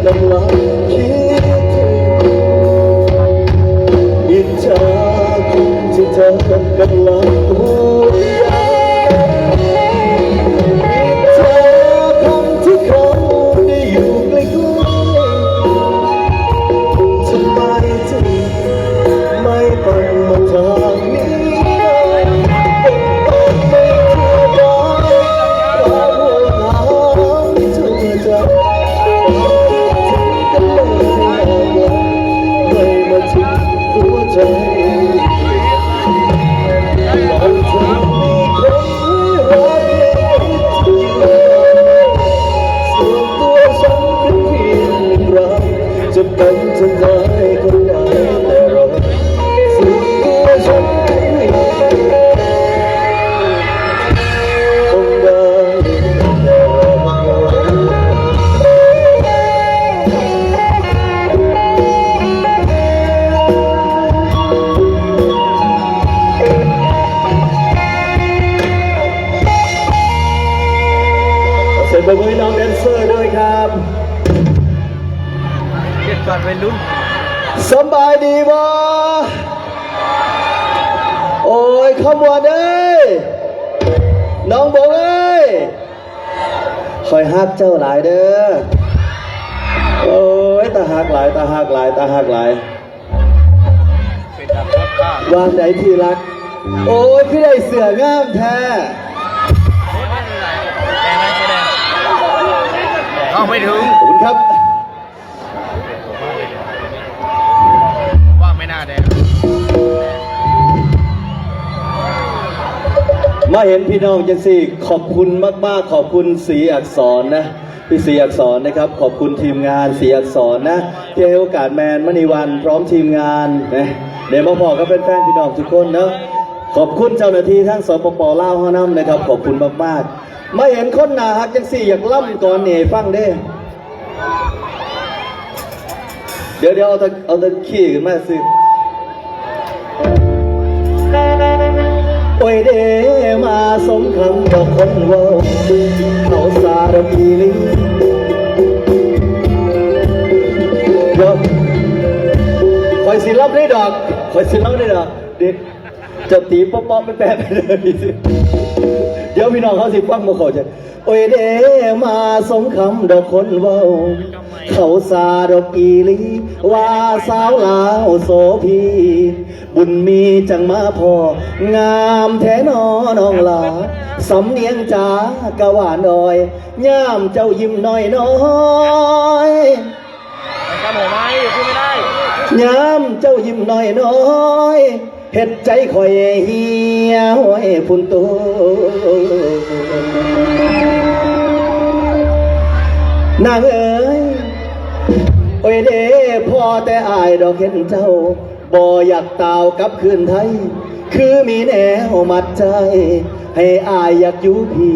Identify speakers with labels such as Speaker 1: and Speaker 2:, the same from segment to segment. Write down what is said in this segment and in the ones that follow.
Speaker 1: กำลังคิดถึงอิจฉาคนที่เธอกำลังห่วงใยอิจฉาคนที่เขาได้อยู่ใกล้ๆทำไมถึงไม่ปันมาทางนี้จะเป็นจะได้คนใดแต่เราสิ่งที่ฉันคงได้แต่เสร็จประมือน้องแดนเซอร์ด้วยครับ
Speaker 2: ก่อนเป็นรุ่น
Speaker 1: สบายดีบ่โอ้ยขมวดเอ้ยน้องบงเอ้ยคอยฮักเจ้าหลายเด้อโอ้ยตาหักหลายตาหักหลายตาหักหลายวางไหนที่รักโอ้ยพี่ได้เสืองามแท้
Speaker 2: ไม่ถึง
Speaker 1: ขอบคุณครับมาเห็นพี่น้องจังสิขอบคุณมากๆขอบคุณสีอักษรนะพี่สีอักษรนะครับขอบคุณทีมงานสีอักษรนะที่ให้โอกาสแมนมณีวันพร้อมทีมงานนะเดี๋ยวมาพอก็เป็นแฟนพี่น้องทุกคนเนาะขอบคุณเจ้าหน้าที่ทั้งสปป.ลาวเฮานํนะครับขอบคุณมากๆมาเห็นคนหน้าฮักจังสิอยากล่ำก่อนนี่ฟังเด้เดี๋ยวเอาตะขี้ขึ้นมาสิโอ้ยเดมาสมคำดอกคนว่าเขาสารพีลิเดี๋ยวคอยสิรับได้ดอกคอยสิรับได้ดอกเด็กจะตีป๊อปๆไปแปะไปเลยสิเดี๋ยวพี่น้องเขาสิฟังมาเขาจะโอ้ยเดมาสมคำดอกคนว่าเขาสารพีลิว่าสาวลาวโสพีบุญมีจังมาพองามแท้นอน้องลาสำเนียงจากะหวานอ่อยย่ามเจ้ายิ้มน้อยน้อย
Speaker 2: กำหัวไม้พูดไม่ได้
Speaker 1: ย่ามเจ้ายิ้มน้อยน้อยเห็ดใจคอยเหี่ยวให้พุ่นโตนางเอ๋ยโอ้ยเด้พ่อแต่อายดอกเห็นเจ้าบ่อยากตาวกับคืนไทยคือมีแนวมัดใจให้อายอยากอยู่พี่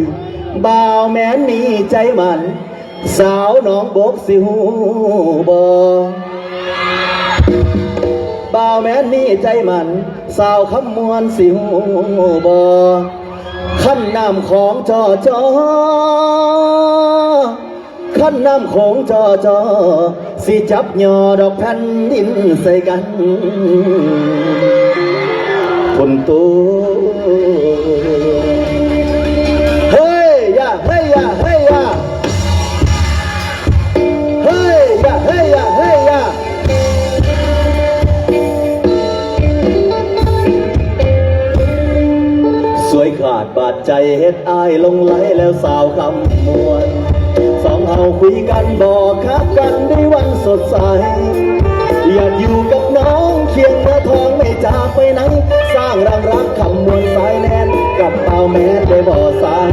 Speaker 1: บ่าวแม้นมีใจมันสาวน้องบกสิหูบ่บ่าวแม้นมีใจมันสาวคำมวนสิหูบ่ขั้นน้ำของจอจอขั้นน้ำของจอจอสิจับยอดอกแผ่นดินใส่กันคนตัวเฮ้ยอย่าเฮ้ยอย่าเฮ้ยอย่าเฮ้ยอย่าเฮ้ยอย่าเฮ้ยอย่าสวยขาดบาดใจเฮ็ดอายลงไหลแล้วสาวคำมวนสองเฮาคุยกันบอกคักกันในวันสดใสอยากอยู่กับน้องเคียงเนื้อทองไม่จากไปไหนสร้างรังรักคำมวลสายแน่นกับเต่าแม้ได้บ่สาย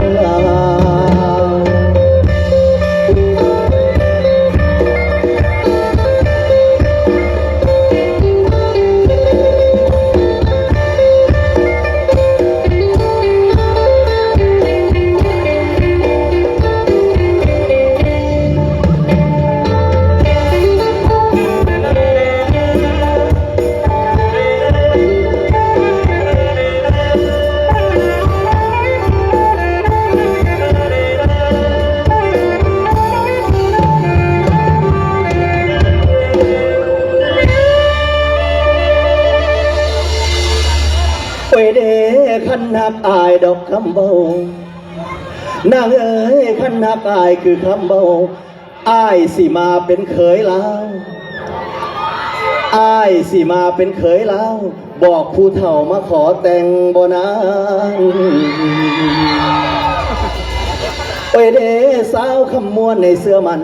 Speaker 1: ดอกคำเบานางเอ๋ยขันหักอายคือคำเบาอายสิมาเป็นเขยลาวอายสิมาเป็นเขยลาวบอกผู้เฒ่ามาขอแต่งบ่นางไปเด้สาวคำมวนในเสื้อมัน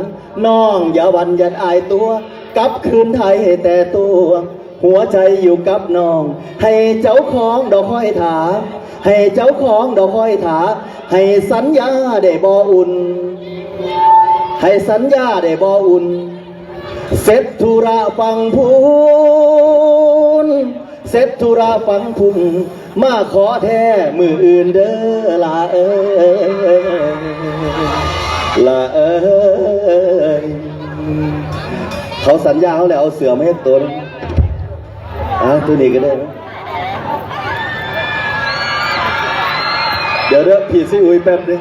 Speaker 1: น้องอย่าหวันอย่าอายตัวกลับคืนไทยแต่ตัวหัวใจอยู่กับน้องให้เจ้าของดอกห้อยถาให้เจ้าของดอกห้อยถาให้สัญญาได้บ่อุ่นให้สัญญาได้บ่อุ่นเสร็จธุระฟังพูนเสร็จธุระฟังพุ่นมาขอแท้มืออื่นเด้อลาเอ้ยลาเอ้ยเขาสัญญาเขาแล้วเอาเสือมาให้ตัวนึงตัวนี้ก็ได้ไหมเดี๋ยวพี่ซิอุ้ยแป๊บนึง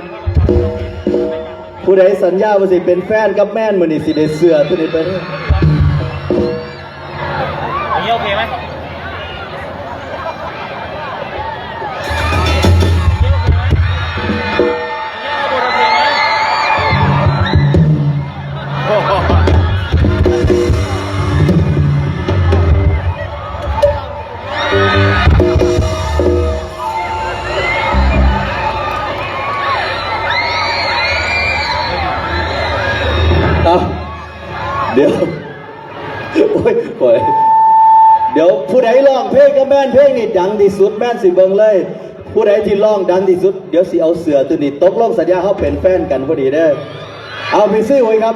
Speaker 1: ผู้ใดสัญญาว่าสิเป็นแฟนกับแม่นมือนี่สิได้เสือตัวนี้ไปเลย
Speaker 2: อย่างนี้โอเคไหม
Speaker 1: เดี๋ยวโอ้ยปล่อยเดี๋ยวผู้ใดร้องเพลงกับแม่นเพลงนี่ดังที่สุดแม่นสิเบิ่งเลยผู้ใดที่ร้องดังที่สุดเดี๋ยวสิเอาเสือตัวนี้ตกลงสัญญาเขาเป็นแฟนกันพอดีเด้อเอาพี่ซี่ไว้ครับ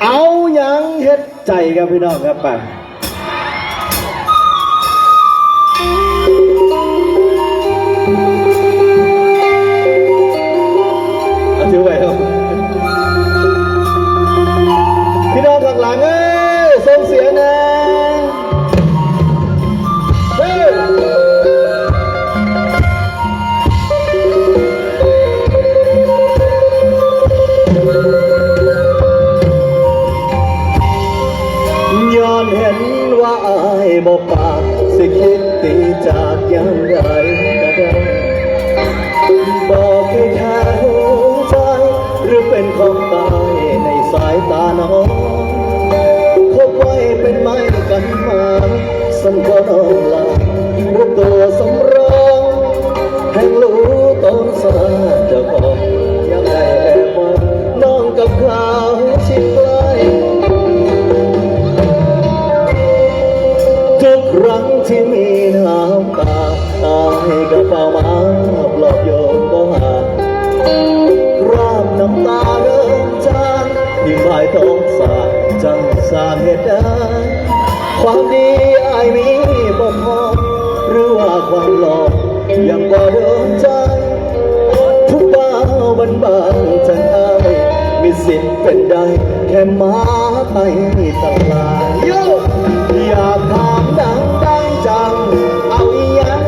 Speaker 1: เอาหยังเฮ็ดใจครับพี่น้องครับไปเอาถือไว้ครับพี่น้องข้างหลังส่งเสียงนะย้อนเห็นว่าอายบ่ปากสิคิดตีจากยังไงก็ได้บอกให้แค่หัวใจหรือเป็นของตายในสายตาน้องคบไว้เป็นไม้กันมาสันก็น้องลารู้ตัวสำรองแห่งรู้ต้นสาเจ้าของยังได้แอบมองน้องกับเขาชิดใกล้ทุกครั้งที่มีน้ำตาตายก็เฝ้ามาปลอบโยนบ่หาราบน้ำตาเดินจางที่ฝ่ายท้องสาจังสร้างเหตุใดความดีอายมีบ่พอหรือว่าความหลอกยังบ่โดนใจทุกบ้าวันบางจังอายมีสิทธิ์เป็นได้แค่มาไปตลาดอยากถามดังจังเอาอีหยัง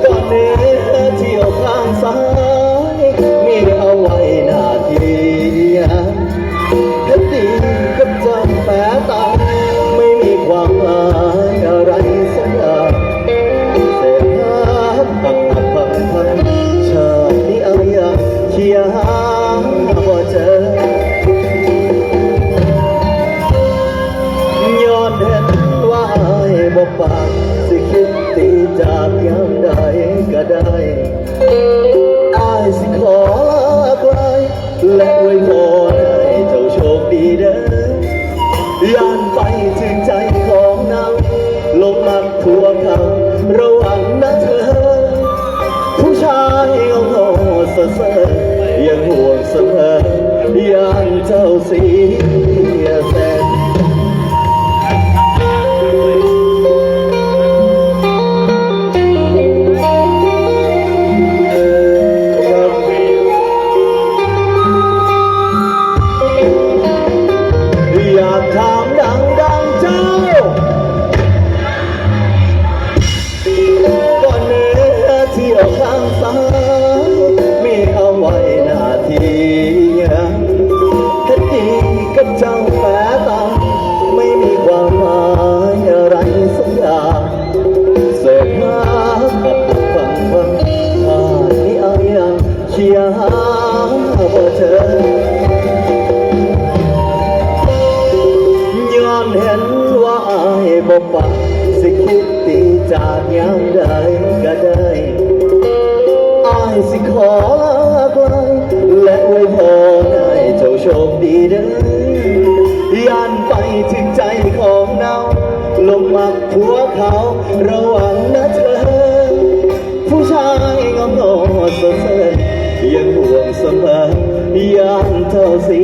Speaker 1: ก่อนเนื้อเที่ยวข้างซ้ายมีเอาไว้หน้าที่คดีกับจำแฝงตาไม่มีความหมายอะไรสักอย่างเศษหาพังชาตินี้เอาอย่างเคียหาบ่เจอย้อนเห็นว่าอายบ่ปากสิคิดตีจากยังใดก็ได้อายสิขอลาไกลและอวยพรให้เจ้าโชคดีเด้อย่านไปถึงใจของนางลงมักทั่วเขาระวังนะเธอผู้ชายเอาโง่เซ่อยังห่วงเสมอย่านเจ้าเสียแสนอยากถามดังเจ้าก่อนเนื้อเที่ยวข้างซ้ายมีเอาไว้หน้าที่เฮ็ดดีกับเจ้าแฝดตา ขียหาบ่เจอย้อนเห็นว่าอายบ่ปากสิคิดตีจากยามใดก็ได้อายสิขอลาไกลและอวยพรให้เจ้าโชคดีเด้อย่านไปถึงใจของเราลงมักผัวเขาระวังนะเธอผู้ชายงามโนดสดเสยยังห่วงเสมอย่านเท่าสี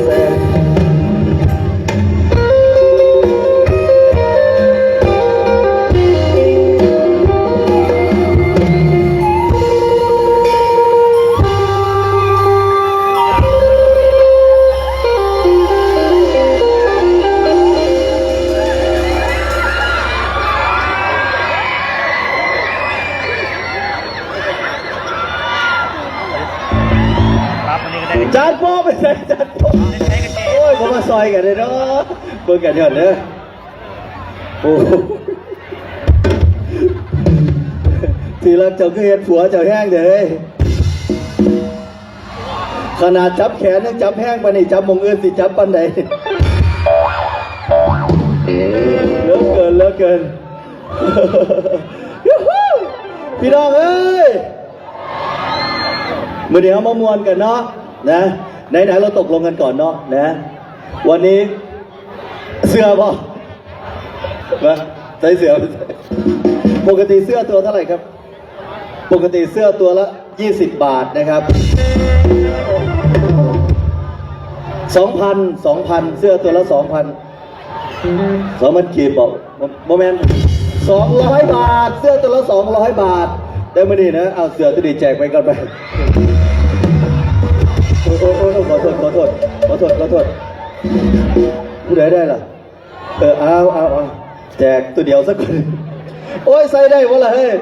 Speaker 1: แสง
Speaker 2: ครับวันนี้ก็ได้
Speaker 1: จานพ่อไปใส่จานพ่อ
Speaker 2: ใช้กันเจ
Speaker 1: โอ้ยผมมาซอยกันเลยเนาะเบิ่งกันเถอะเด้อโอ้ทีละเจ้าก็เห็นผัวเจ้าแห้งเลยขนาดจับแขนยังจับแห้งปานนี่จับมงอื่นสิจับปันใดเลิกเกินยูฮูพี่น้องเอ้ยมื้อนี้เฮามามวนกันเนาะนะไหนๆเราตกลงกันก่อนเนาะนะวันนี้เสื้อป่ะมาใส่เสื้อปกติเสื้อตัวเท่าไหร่ครับปกติเสื้อตัวละ20 บาทนะครับ2,000เสื้อตัวละ 2,000กีบบอกโมเมนต์200 บาทเสื้อตัวละ200 บาทแต่มื่อนี้นะเอาเสื้อตัวนี้แจกไปก่อนไปโอ้ขอโทษผู้ใดได้ล่ะเอาแจกตัวเดียวสักคนโอ้ยใส่ได้วะล่ะเฮ้ย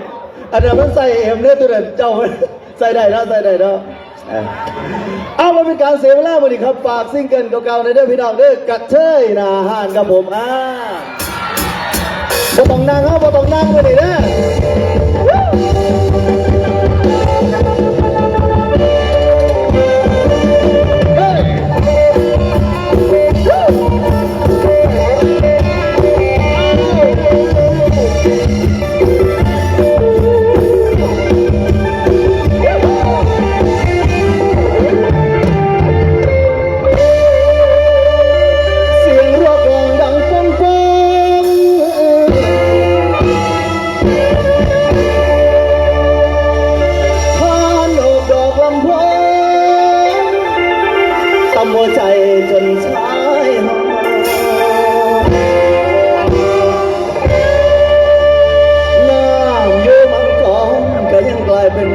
Speaker 1: อันนั้นมันใส่เอ็มเนี่ยตัวนั้นเจ้าใส่ได้เนาะเอามาเป็นการเสียเวลาวันนี้ครับฝากซิงเกิลเก่าๆในเด้อพี่น้องเด้อกระเทยหน้าห้านครับผมบ่ต้องนั่งครับบ่ต้องนั่งไปนี่เด้หัวใจจนชายหอน้ำอยู่มังกรก็ยังกลายเป็น